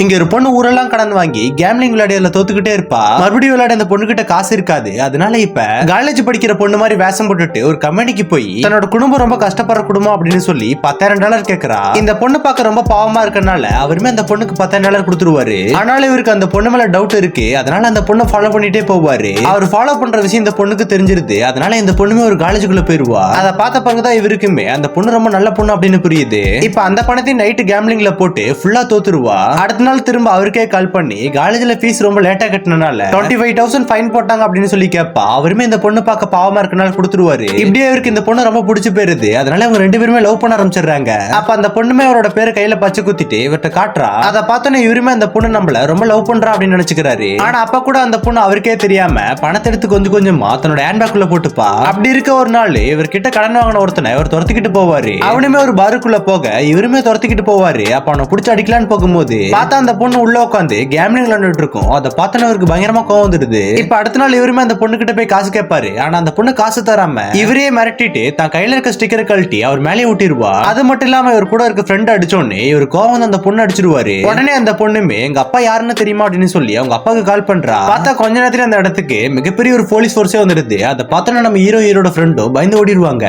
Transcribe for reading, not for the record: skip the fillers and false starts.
இங்க ஒரு பொண்ணு ஊரெல்லாம் கடன் வாங்கி கேம்லிங் விளையாடியில தோத்துக்கிட்டே இருப்பா. மறுபடியும் விளையாட அந்த பொண்ணு கிட்ட காசு இருக்காது. அதனால இப்ப காலேஜ் படிக்கிற பொண்ணு மாதிரி வேஷம் போட்டுட்டு ஒரு கம்பெனிக்கு போய் தன்னோட குடும்பம் ரொம்ப கஷ்டப்படுற குடும்பம் அப்படின்னு சொல்லி $10,000 கேக்குறா. இந்த பொண்ணு பார்க்க ரொம்ப பாவமா இருக்கனால அவருமே அந்த பொண்ணுக்கு $10,000 கொடுத்துருவாரு. ஆனாலும் இவருக்கு அந்த பொண்ணு மேல டவுட் இருக்கு. அதனால அந்த பொண்ணை ஃபாலோ பண்ணிட்டே போவாரு. அவர் ஃபாலோ பண்ற விஷயம் இந்த பொண்ணுக்கு தெரிஞ்சிருது. அதனால இந்த பொண்ணுமே ஒரு காலேஜுக்குள்ள போயிருவா. அதை பார்த்த பிறகுதான் இவருக்குமே அந்த பொண்ணு ரொம்ப நல்ல பொண்ணு அப்படின்னு புரியுது. இப்ப அந்த பணத்தை நைட்டு கேம்லிங்ல போட்டு ஃபுல்லா தோத்துருவா. அடுத்த நாள் திரும்ப அவருக்கே கால் பண்ணி காலேஜ்ல ஃபீஸ் ரொம்ப லேட்டா கட்டினால 25,000 ஃபைன் போட்டாங்க அப்படின்னு சொல்லி கேட்பா. அவருமே இந்த பொண்ணு பார்க்க பாவமா இருக்கனால கொடுத்துருவாரு. இப்படியே அவருக்கு இந்த பொண்ணு ரொம்ப பிடிச்சு போயிருது. அதனால அவங்க ரெண்டு பேருமே லவ் பண்ண ஆரம்பிச்சிடுறாங்க. அப்ப அந்த பொண்ணுமே அவரோட பேரு கையில பச்சை குத்திட்டு இவர்கிட்ட காட்டுறா. அதை பார்த்தோன்னே இவருமே அந்த பொண்ணு நம்மள ரொம்ப லவ் பண்றா அப்படின்னு நினைச்சுக்கிறாரு. ஆனா அப்ப கூட அந்த பொண்ணு அவருக்கே தெரியாம பணத்தை எடுத்து கொஞ்சம் கொஞ்சமா தன்னோட ஹேண்ட்பேக்குள்ள போட்டுப்பா. அப்படி இருக்க ஒரு நாள் இவர்கிட்ட கடன் வாங்கின ஒருத்தனை இவர் துரத்திக்கிட்டு போவாரு. அவனுமே ஒரு பாருக்குள்ள போக இவருமே துரத்திக்கிட்டு போவாரு. அப்ப அவனை புடிச்சு அடிக்கலான்னு போகும்போது பார்த்தா அந்த பொண்ணு உள்ள உட்காந்து கேம்லிங் விளையாண்டுட்டு இருக்கும். அதை பார்த்தோன்னே அவருக்கு பயங்கரமா கோவம் வந்துடுது. இப்ப அடுத்த நாள் இவருமே அந்த பொண்ணு கிட்ட போய் காசு கேட்பாரு. ஆனா அந்த பொண்ணு காசு தராம இவரே மிரட்டிட்டு தான் கையில இருக்க ஸ்டிக்கரை கழட்டி அவர் மேலே ஊட்டிடுவா. அது மட்டும் இல்லாம இவர் கூட இருக்க ஃப்ரெண்ட் அடிச்சோன்னு இவர் கோவம் வந்து அந்த பொண்ணு அடிச்சிருவாரு. உடனே அந்த பொண்ணுமே எங்க அப்பா யாருன்னு தெரியுமா அப்படின்னு சொல்லி அவங்க அப்பாவுக்கு கால் பண்றா. பார்த்தா கொஞ்ச நேரத்துல அந்த இடத்துக்கு மிகப்பெரிய ஒரு போலீஸ் போர்ஸே வந்துடுது. அதை பார்த்தோன்னா நம்ம ஹீரோட ஃப்ரெண்டும் பயந்து ஓடிடுவாங்க.